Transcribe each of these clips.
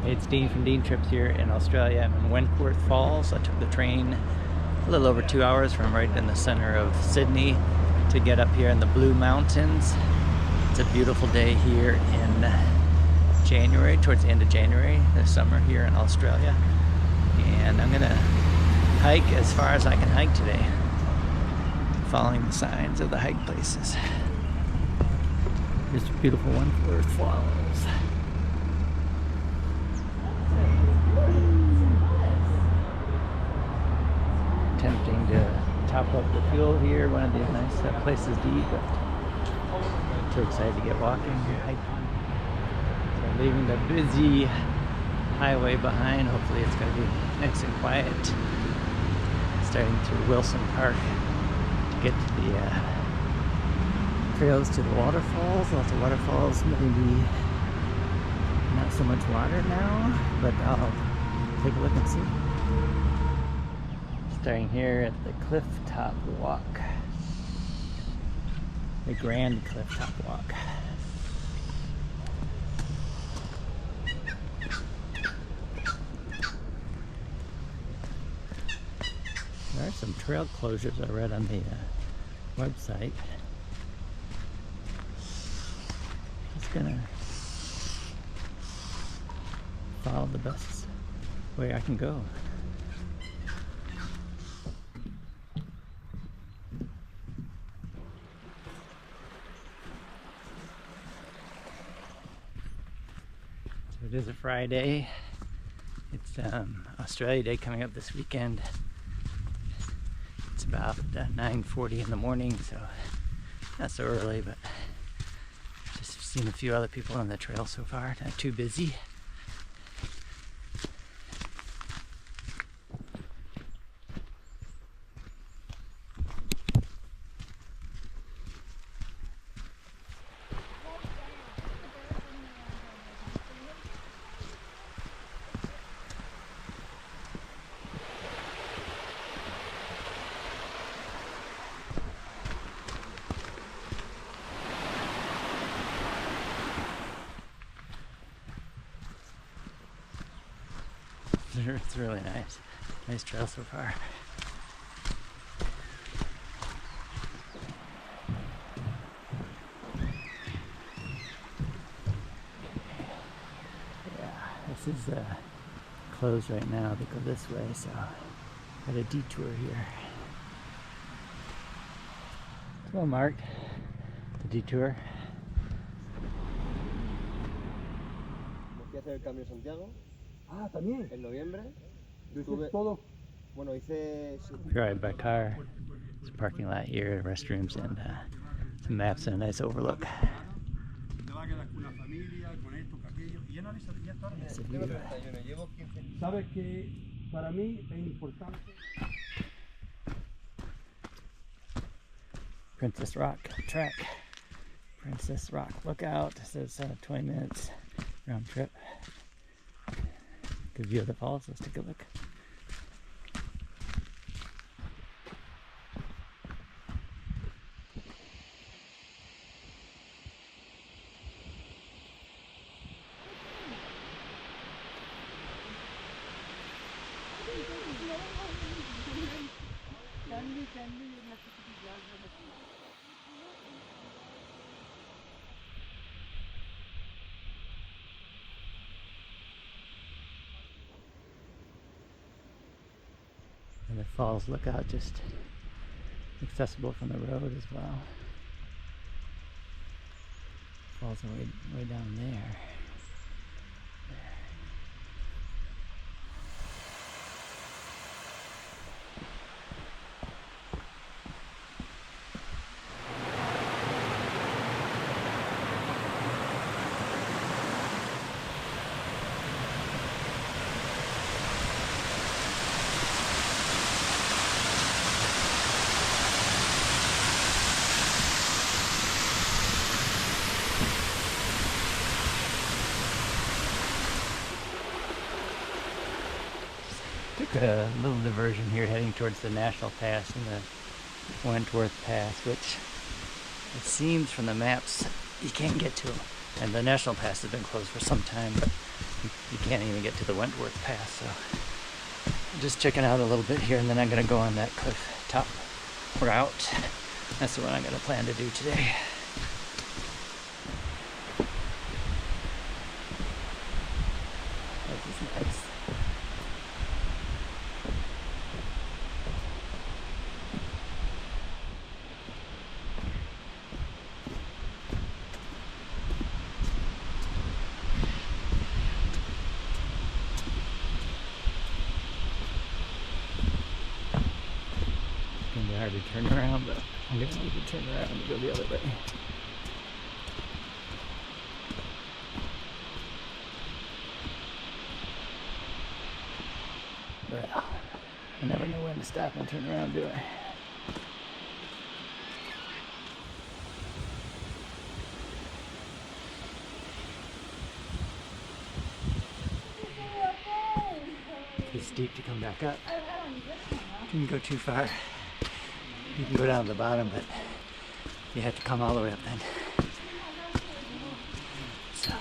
Hey, it's Dean from Dean Trips here in Australia. I'm in Wentworth Falls. I took the train a little over 2 hours from right in the center of Sydney to get up here in the Blue Mountains. It's a beautiful day here in January, towards the end of January, this summer here in Australia. And I'm gonna hike as far as I can hike today, following the signs of the hike places. Here's beautiful Wentworth Falls. Tempting to top up the fuel here, one of these nice places to eat, but I'm too excited to get walking and hiking. So I'm leaving the busy highway behind. Hopefully it's going to be nice and quiet. Starting through Wilson Park to get to the trails to the waterfalls. Lots of waterfalls, maybe not so much water now, but I'll take a look and see. Starting here at the Clifftop Walk, the Grand Clifftop Walk. There are some trail closures I read on the website. Just gonna follow the best way I can go. So it is a Friday. It's Australia Day coming up this weekend. It's about 9:40 in the morning, so not so early, but just seen a few other people on the trail so far. Not too busy. It's really nice. Nice trail so far. Yeah, this is closed right now to go this way, so got a detour here. It's well marked, the detour. Hacer el Camino de Santiago. Ah, también. En noviembre. Estuve todo. Bueno, hice. Drive by car. There's a parking lot here, restrooms, and some maps and a nice overlook. Sabes que para mí es importante. Princess Rock track. Princess Rock lookout. It says 20 minutes round trip. Good view of the falls. Let's take a look. And the falls lookout, just accessible from the road as well. Falls are way down there. Took a little diversion here heading towards the National Pass and the Wentworth Pass, which it seems from the maps you can't get to. And the National Pass has been closed for some time, but You can't even get to the Wentworth Pass, so I'm just checking out a little bit here, and then I'm gonna go on that cliff top route. That's the one I'm gonna plan to do today. This is nice. It's gonna be hard to turn around, but I'm gonna need to turn around and go the other way. Well, I never know when to stop and turn around, do I? Too steep to come back up. Didn't go too far. You can go down to the bottom, but you have to come all the way up then. So,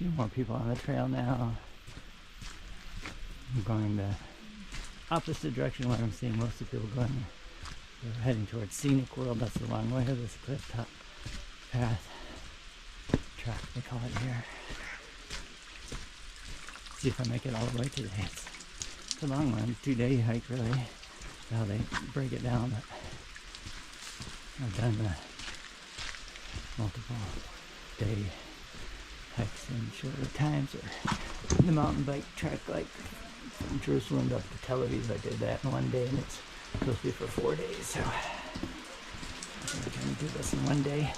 a few more people on the trail now. I'm going the opposite direction where I'm seeing most of the people going. They're heading towards Scenic World. That's the long way to this clifftop path. Track, they call it here. See if I make it all the way today. It's a long one, 2-day hike really. How they break it down, but I've done the multiple day hikes in shorter times, or the mountain bike track, like from Jerusalem up to Tel Aviv. I did that in one day, and it's supposed to be for 4 days, so I'm going to do this in one day.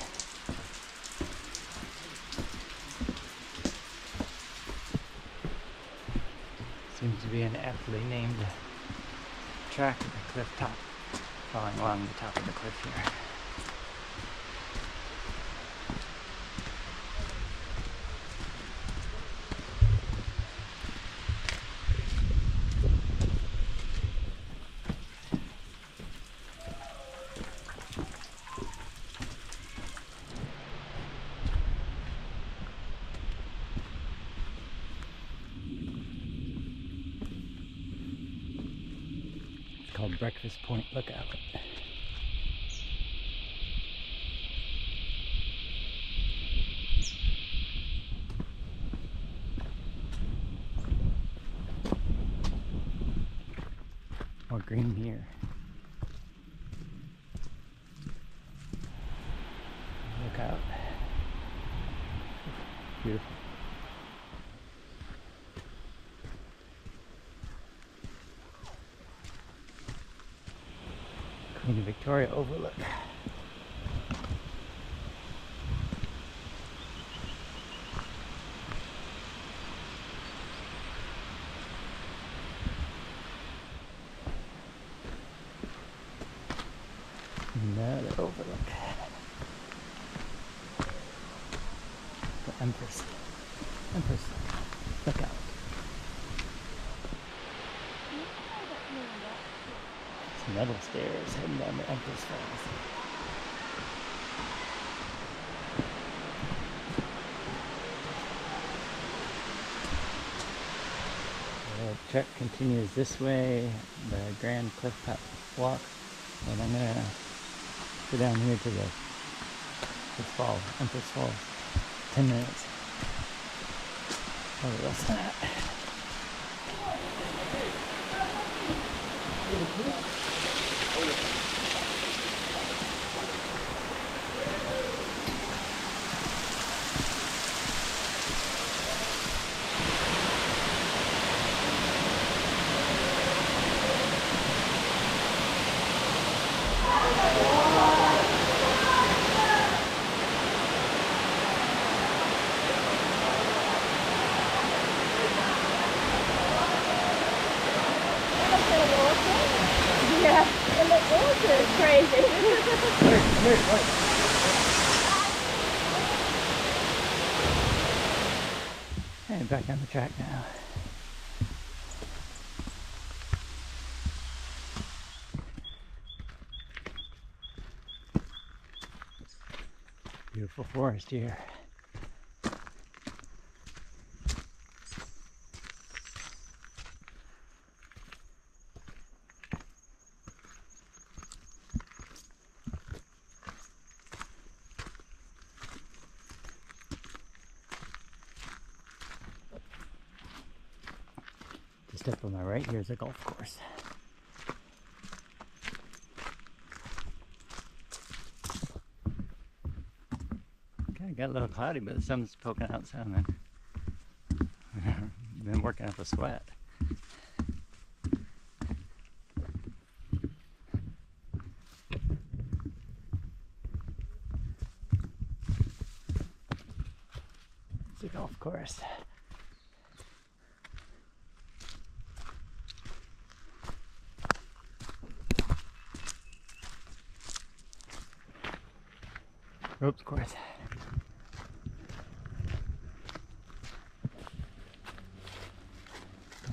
Seems to be an aptly named track at the cliff top, falling along the top of the cliff here. Called Breakfast Point Lookout. More green here. Look out. Beautiful. Queen Victoria Overlook. Another overlook. The Empress. Look out. Metal stairs heading down the Empress Falls. The trek continues this way, the Grand Cliff Top Walk, and I'm gonna go down here to the fall, Empress Falls. 10 minutes. Probably less than that. And back on the track now. Beautiful forest here. Just up on my right here is a golf course. Okay, got a little cloudy, but the sun's poking out some. Been working up a sweat. It's a golf course. Ropes course.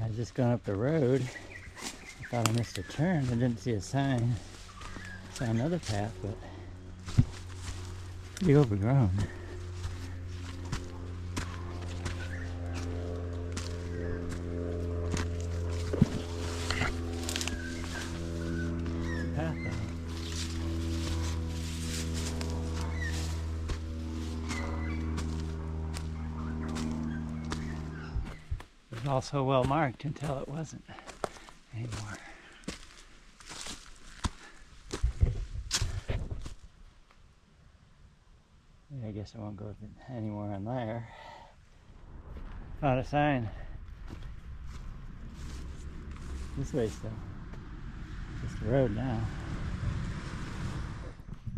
I was just going up the road. I thought I missed a turn. I didn't see a sign. Saw another path, but pretty overgrown. Path though. It was also well marked until it wasn't anymore. Yeah, I guess I won't go anymore on there. Found a sign. This way still. Just the road now.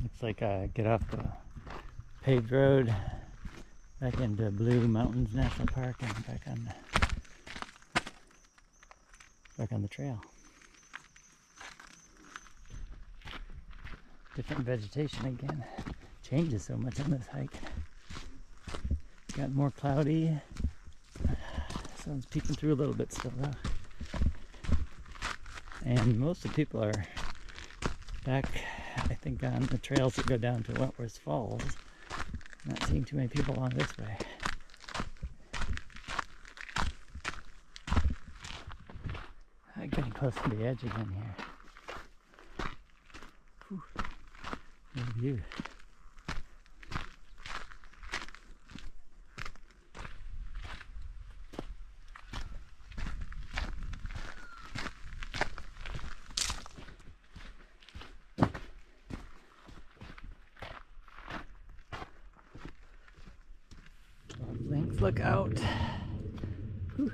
Looks like I get off the paved road back into Blue Mountains National Park and back on the trail. Different vegetation again. Changes so much on this hike. Got more cloudy. Sun's peeking through a little bit still though. And most of the people are back, I think, on the trails that go down to Wentworth Falls. Not seeing too many people along this way. I'm getting close to the edge again here. Whew. Good view. Look out. Whew.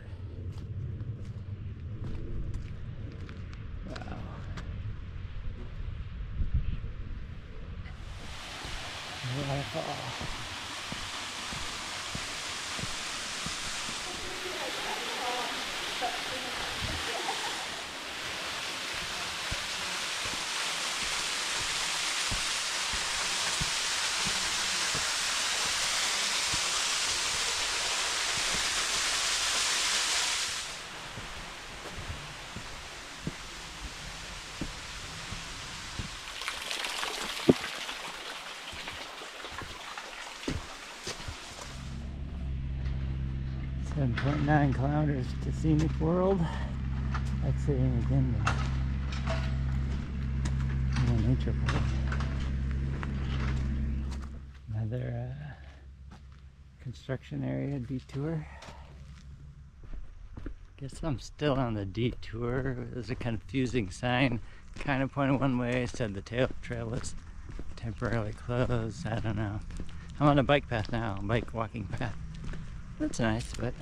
Wow. Waterfall. .9 kilometers to Scenic World. Exiting again the nature park. Another construction area detour. Guess I'm still on the detour. There's a confusing sign kind of pointing one way, said the trail was temporarily closed. I don't know. I'm on a bike path now, bike walking path. That's nice, but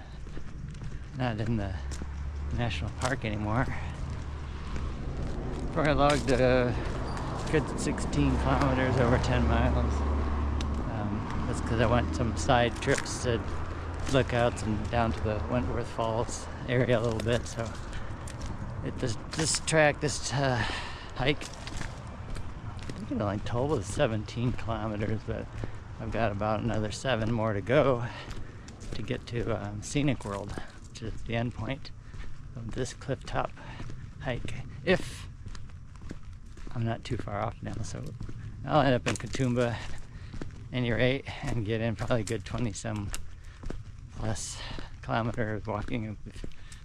not in the national park anymore. Probably logged a good 16 kilometers over 10 miles. That's because I went some side trips to lookouts and down to the Wentworth Falls area a little bit. So this hike think it only totaled 17 kilometers, but I've got about another 7 more to go to get to Scenic World, which is the end point of this clifftop hike. If I'm not too far off now, so I'll end up in Katoomba any rate and get in probably a good 20-some plus kilometers walking,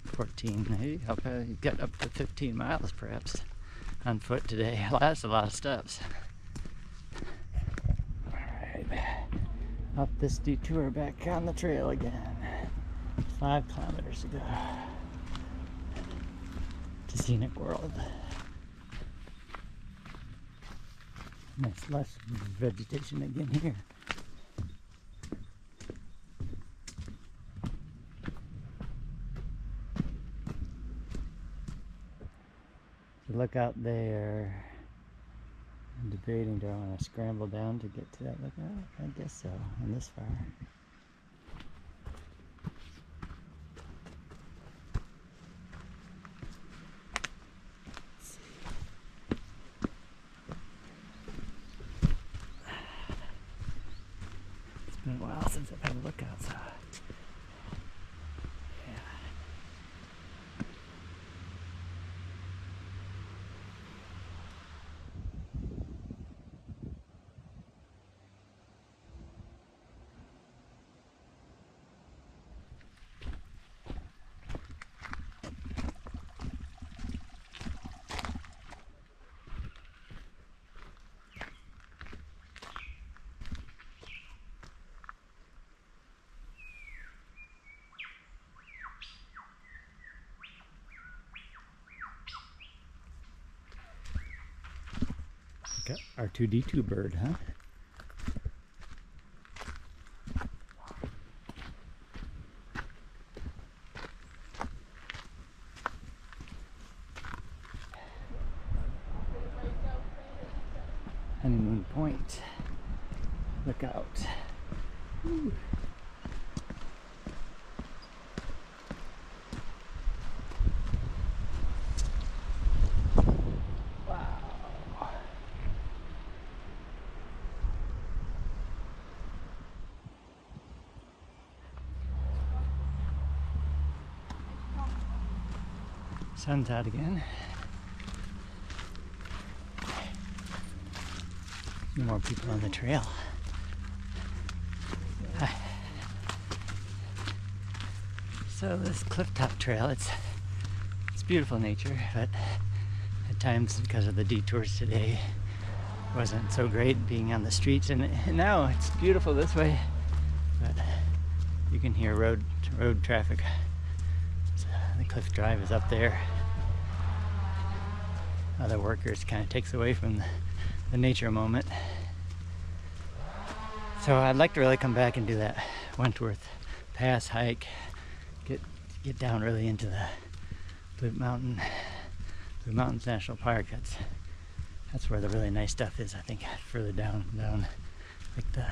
14, maybe I'll probably get up to 15 miles perhaps on foot today. Well, that's a lot of steps. Alright, up this detour back on the trail again. 5 kilometers to go to Scenic World. Nice, less vegetation again here. Look out there. I'm debating, do I want to scramble down to get to that lookout? I guess so, on this far. It's been a while since I've had a lookout, so got R2D2 bird, huh? Honeymoon Point. Look out. Woo. Sun's out again. More people on the trail. Hi. So this clifftop trail, it's beautiful nature, but at times because of the detours today, it wasn't so great being on the streets. And now it's beautiful this way, but you can hear road traffic. So the cliff drive is up there. Other workers kind of takes away from the nature moment. So I'd like to really come back and do that Wentworth Pass hike, get down really into the Blue Mountains National Park. That's where the really nice stuff is. I think further down, like the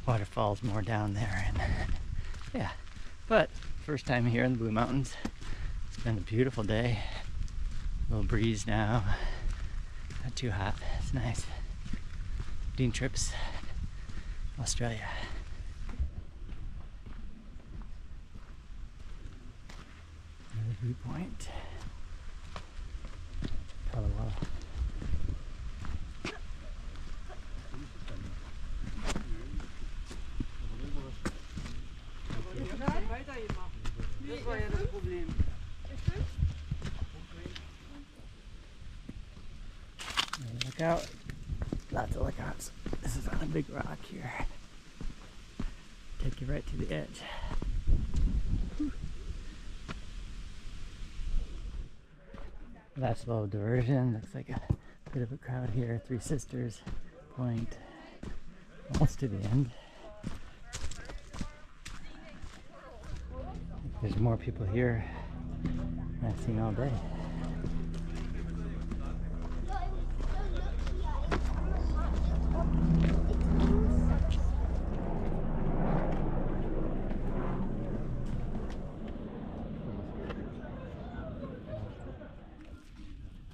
waterfalls more down there, and yeah. But first time here in the Blue Mountains. It's been a beautiful day. A little breeze now. Not too hot. It's nice. Dean Trips, Australia. Another viewpoint. Palawala. Look out. Lots of lookouts. This is on a big rock here. Take you right to the edge. Whew. Last little diversion. Looks like a bit of a crowd here. Three Sisters Point. Almost to the end. There's more people here than I've seen all day.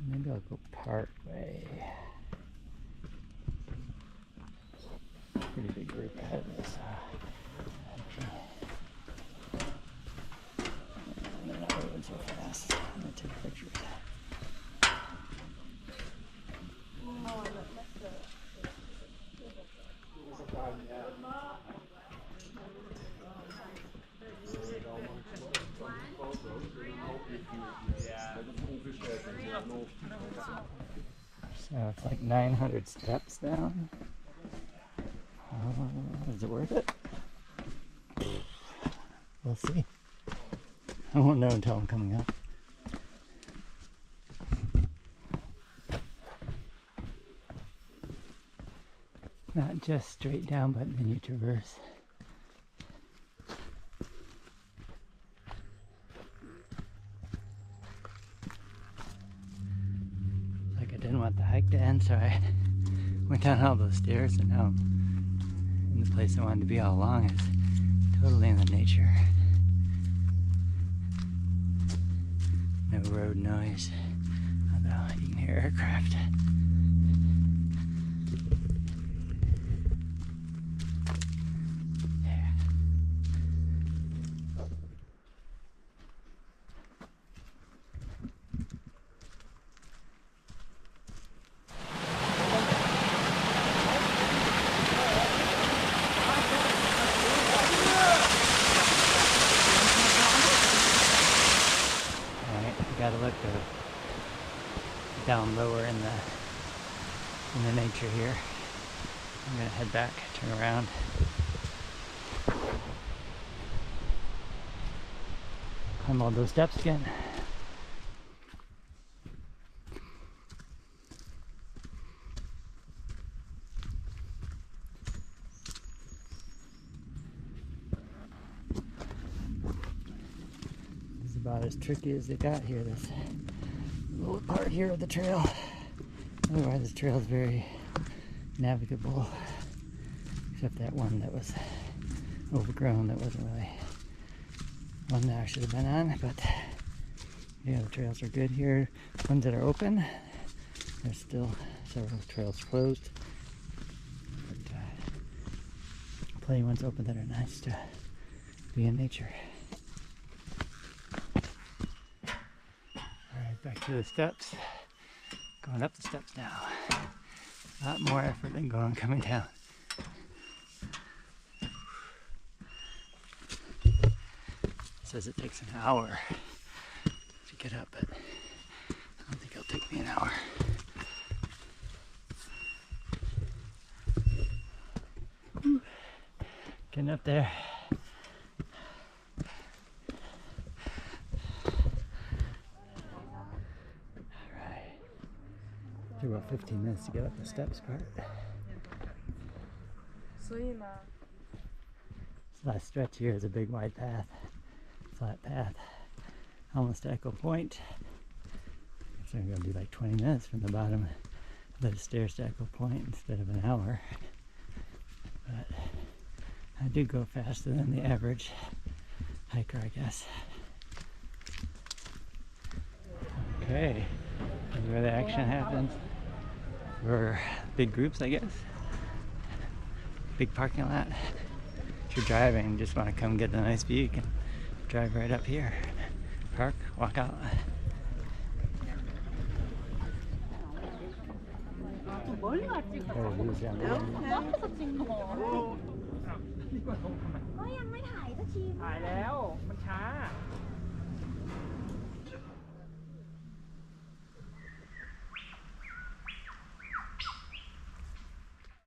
Maybe I'll go Parkway. Pretty big group ahead of us. They're not moving so fast. I'm gonna take pictures. So it's like 900 steps down. Is it worth it? We'll see. I won't know until I'm coming up. Not just straight down, but then you traverse. Like I didn't want the hike to end, so I went down all those stairs, and now I'm in the place I wanted to be all along. Is totally in the nature. No road noise, although you can hear aircraft. Yeah. Gotta look down lower in the nature here. I'm gonna head back, turn around. Climb all those steps again. About as tricky as they got here, this little part here of the trail. Otherwise this trail is very navigable, except that one that was overgrown, that wasn't really one that I should have been on. But yeah, the trails are good here. Ones that are open, there's still several trails closed, but plenty of ones open that are nice to be in nature. Back to the steps. Going up the steps now. A lot more effort than coming down. It says it takes an hour to get up, but I don't think it'll take me an hour. Whew. Getting up there. Took about 15 minutes to get up the steps part. This last stretch here is a big wide path, flat path, almost to Echo Point. So I'm going to be like 20 minutes from the bottom of the stairs to Echo Point instead of an hour. But I do go faster than the average hiker, I guess. Okay, this is where the action happens. For big groups, I guess. Big parking lot. If you're driving and just want to come get the nice view, you can drive right up here. Park, walk out.